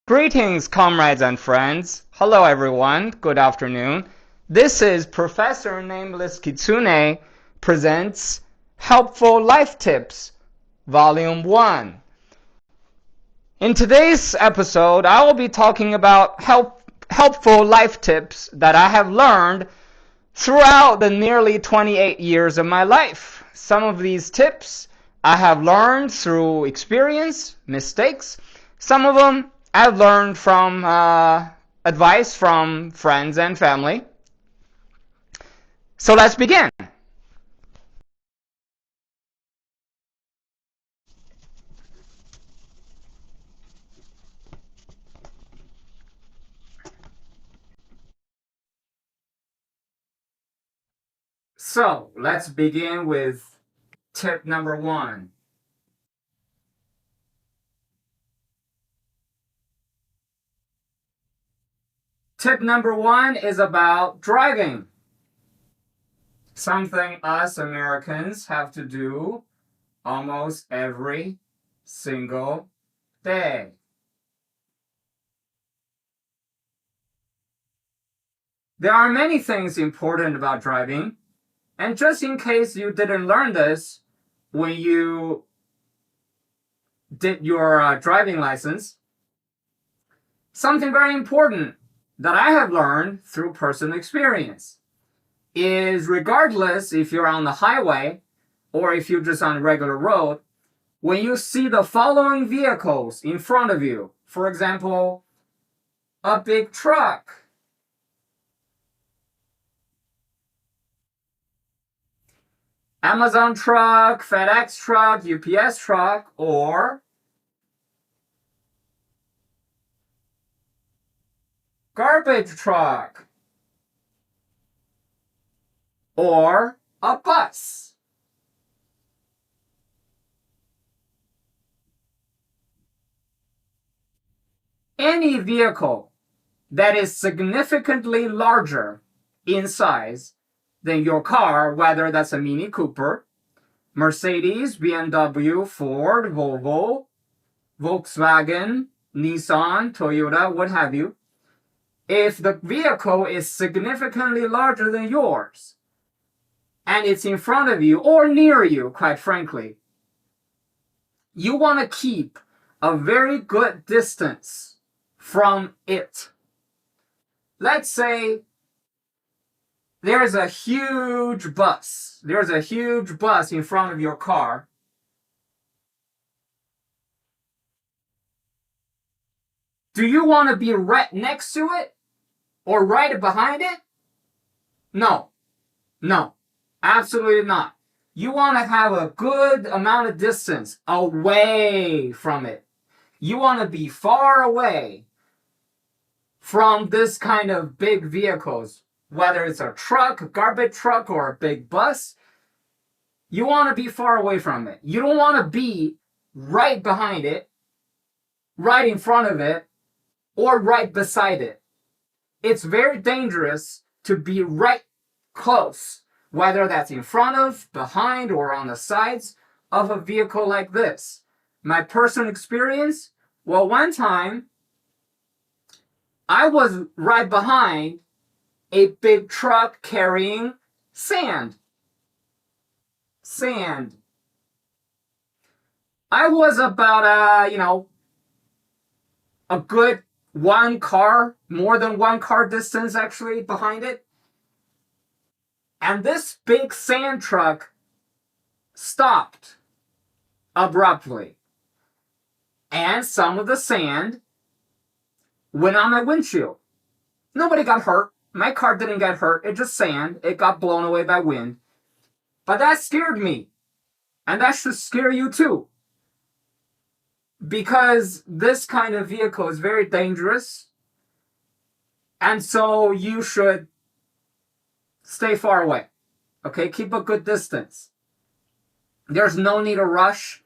Greetings, comrades and friends. Hello, everyone. Good afternoon. This is Professor Nameless Kitsune presents Helpful Life Tips, Volume 1. In today's episode, I will be talking about helpful life tips that I have learned throughout the nearly 28 years of my life. Some of these tips I have learned through experience, mistakes. Some of them I've learned from advice from friends and family. So let's begin. So let's begin with tip number 1. Tip number 1 is about driving. Something us Americans have to do almost every single day. There are many things important about driving, and just in case you didn't learn this when you did your driving license, something very important that I have learned through personal experience is regardless if you're on the highway or if you're just on a regular road, when you see the following vehicles in front of you, for example, a big truck, Amazon truck, FedEx truck, UPS truck, or garbage truck, or a bus. Any vehicle that is significantly larger in size than your car, whether that's a Mini Cooper, Mercedes, BMW, Ford, Volvo, Volkswagen, Nissan, Toyota, what have you, if the vehicle is significantly larger than yours and it's in front of you or near you, quite frankly, you want to keep a very good distance from it. Let's say there's a huge bus. There's a huge bus in front of your car. Do you want to be right next to it or right behind it? No, absolutely not. You want to have a good amount of distance away from it. You want to be far away from this kind of big vehicles, whether it's a truck, a garbage truck, or a big bus. You want to be far away from it. You don't want to be right behind it, right in front of it, or right beside it. It's very dangerous to be right close, whether that's in front of, behind, or on the sides of a vehicle like this. My personal experience, well, one time I was right behind a big truck carrying sand. I was about, a good more than one car distance actually behind it. And this big sand truck stopped abruptly. And some of the sand went on my windshield. Nobody got hurt. My car didn't get hurt. It just sand. It got blown away by wind. But that scared me. And that should scare you too. Because this kind of vehicle is very dangerous. And so you should stay far away. Okay? Keep a good distance. There's no need to rush.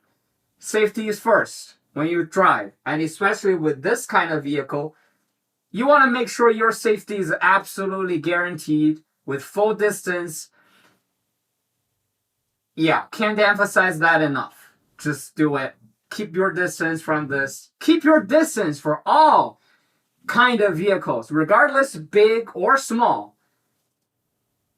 Safety is first when you drive. And especially with this kind of vehicle, you want to make sure your safety is absolutely guaranteed with full distance. Yeah, can't emphasize that enough. Just do it keep your distance from this. Keep your distance for all kind of vehicles, regardless big or small.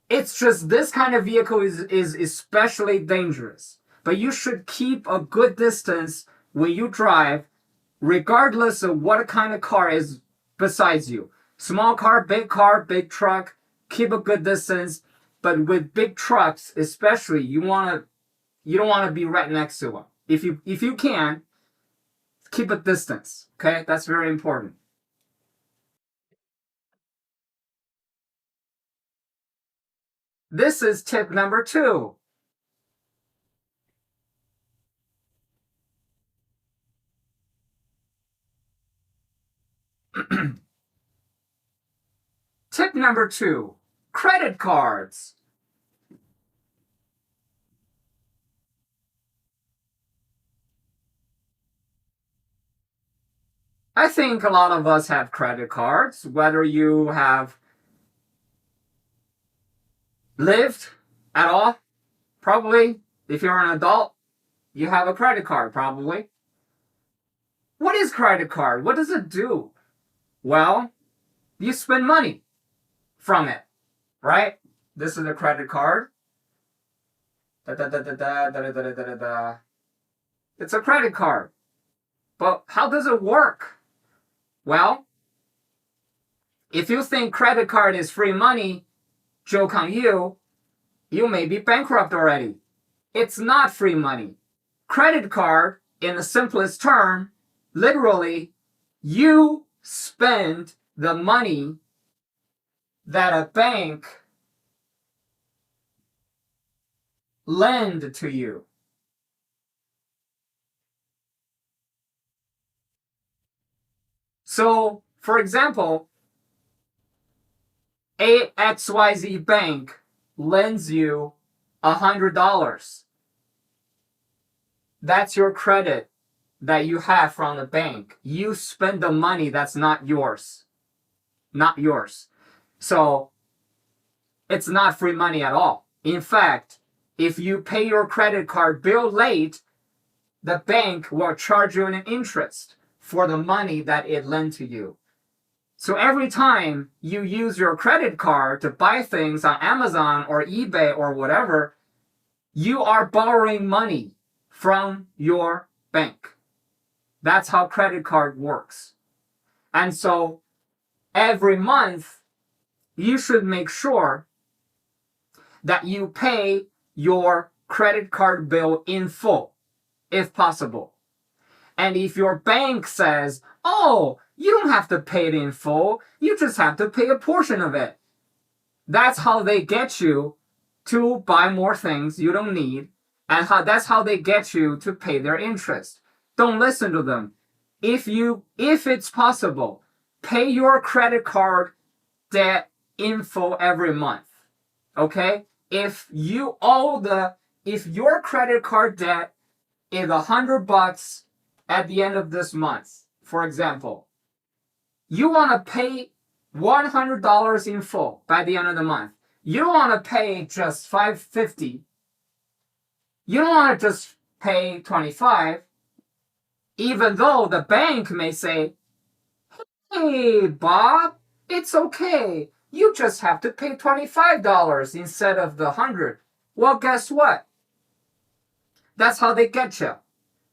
It's just this kind of vehicle is especially dangerous. But you should keep a good distance when you drive, regardless of what kind of car is besides you. Small car, big truck, keep a good distance. But with big trucks, especially, you don't want to be right next to them. If you can, keep a distance. Okay, that's very important. This is tip number 2. Tip number 2, credit cards. I think a lot of us have credit cards, whether you have lived at all. Probably, if you're an adult, you have a credit card, probably. What is credit card? What does it do? Well, you spend money from it, right? This is a credit card. Da, da, da, da, da, da, da, da, da, da. It's a credit card. But how does it work? Well, if you think credit card is free money, joke on you, you may be bankrupt already. It's not free money. Credit card, in the simplest term, literally, you spend the money that a bank lend to you. So, for example, XYZ bank lends you $100. That's your credit that you have from the bank. You spend the money that's not yours. Not yours. So, it's not free money at all. In fact, if you pay your credit card bill late, the bank will charge you an interest for the money that it lent to you. So every time you use your credit card to buy things on Amazon or eBay or whatever, you are borrowing money from your bank. That's how credit card works. And so every month, you should make sure that you pay your credit card bill in full, if possible. And if your bank says, oh, you don't have to pay it in full, you just have to pay a portion of it. That's how they get you to buy more things you don't need, and that's how they get you to pay their interest. Don't listen to them. If it's possible, pay your credit card debt in full every month. Okay? If your credit card debt is $100 at the end of this month, for example, you want to pay $100 in full by the end of the month. You don't want to pay just $5.50. You don't want to just pay $25, even though the bank may say, hey, Bob, it's okay. You just have to pay $25 instead of the $100. Well, guess what? That's how they get you.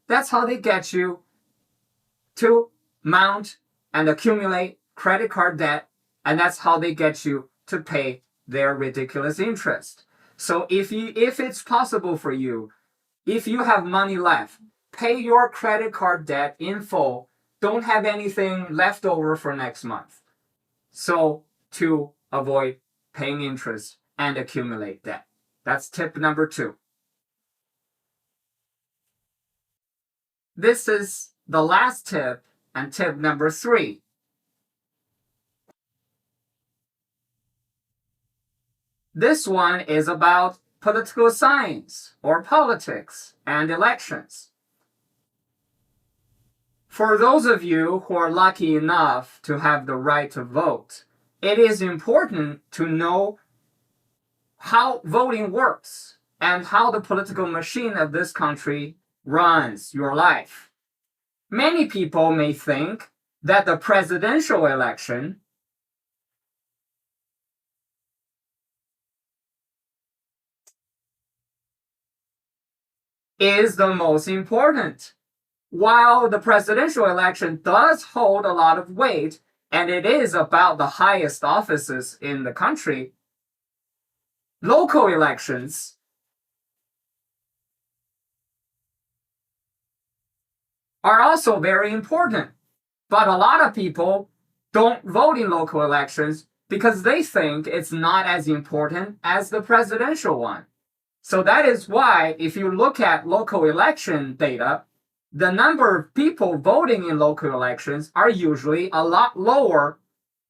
That's how they get you to mount and accumulate credit card debt, and that's how they get you to pay their ridiculous interest. So if it's possible for you, if you have money left, pay your credit card debt in full. Don't have anything left over for next month. So to avoid paying interest and accumulate debt. That's tip number 2. This is the last tip, and tip number 3. This one is about political science or politics and elections. For those of you who are lucky enough to have the right to vote, it is important to know how voting works and how the political machine of this country runs your life. Many people may think that the presidential election is the most important. While the presidential election does hold a lot of weight, and it is about the highest offices in the country, local elections are also very important. But a lot of people don't vote in local elections because they think it's not as important as the presidential one. So that is why, if you look at local election data, the number of people voting in local elections are usually a lot lower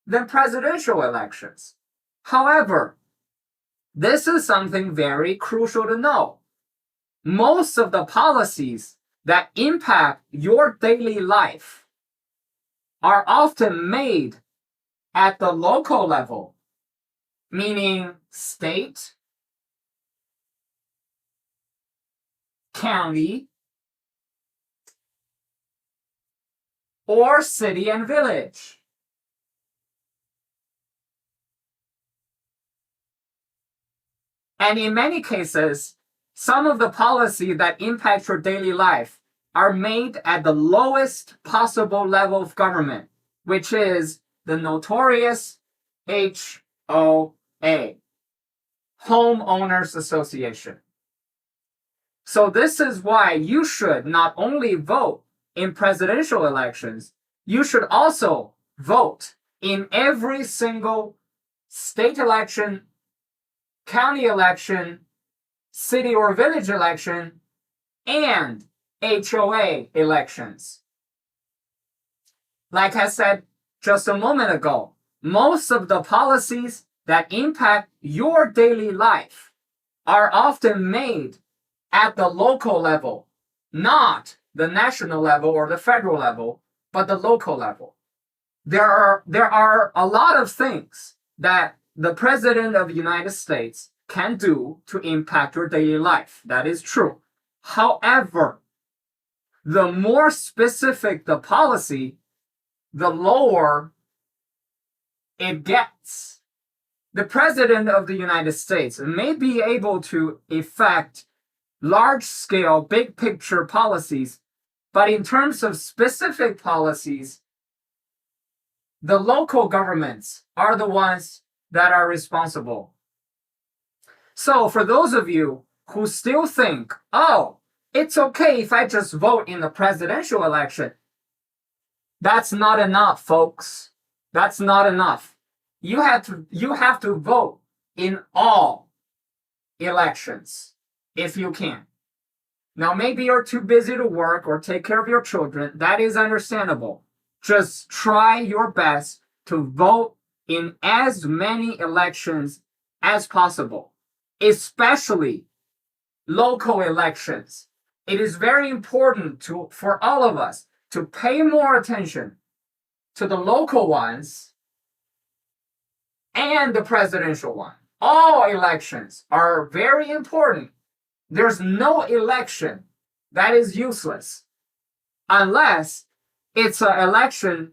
than presidential elections. However, this is something very crucial to know. Most of the policies that impact your daily life are often made at the local level, meaning state, county, or city and village. And in many cases, some of the policies that impact your daily life are made at the lowest possible level of government, which is the notorious HOA, Homeowners Association. So this is why you should not only vote in presidential elections, you should also vote in every single state election, county election, city or village election, and HOA elections. Like I said just a moment ago, most of the policies that impact your daily life are often made at the local level, not the national level or the federal level, but the local level. There are a lot of things that the President of the United States can do to impact your daily life. That is true. However, the more specific the policy, the lower it gets. The President of the United States may be able to effect large-scale, big-picture policies, but in terms of specific policies, the local governments are the ones that are responsible. So for those of you who still think, oh, it's okay if I just vote in the presidential election, that's not enough, folks. That's not enough. You have to vote in all elections if you can. Now, maybe you're too busy to work or take care of your children. That is understandable. Just try your best to vote in as many elections as possible, especially local elections. It is very important for all of us to pay more attention to the local ones and the presidential one. All elections are very important. There's no election that is useless unless it's an election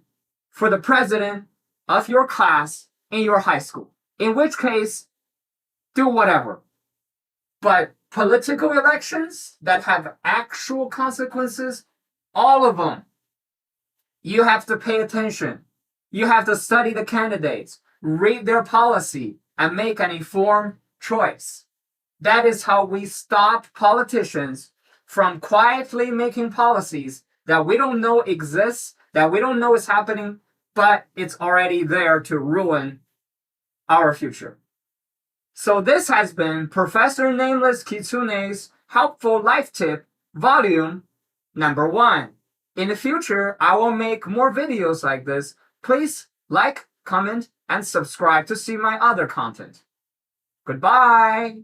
for the president of your class in your high school, in which case, do whatever. But political elections that have actual consequences, all of them, you have to pay attention. You have to study the candidates, read their policy, and make an informed choice. That is how we stop politicians from quietly making policies that we don't know exists, that we don't know is happening, but it's already there to ruin our future. So this has been Professor Nameless Kitsune's Helpful Life Tip, Volume number 1. In the future, I will make more videos like this. Please like, comment, and subscribe to see my other content. Goodbye!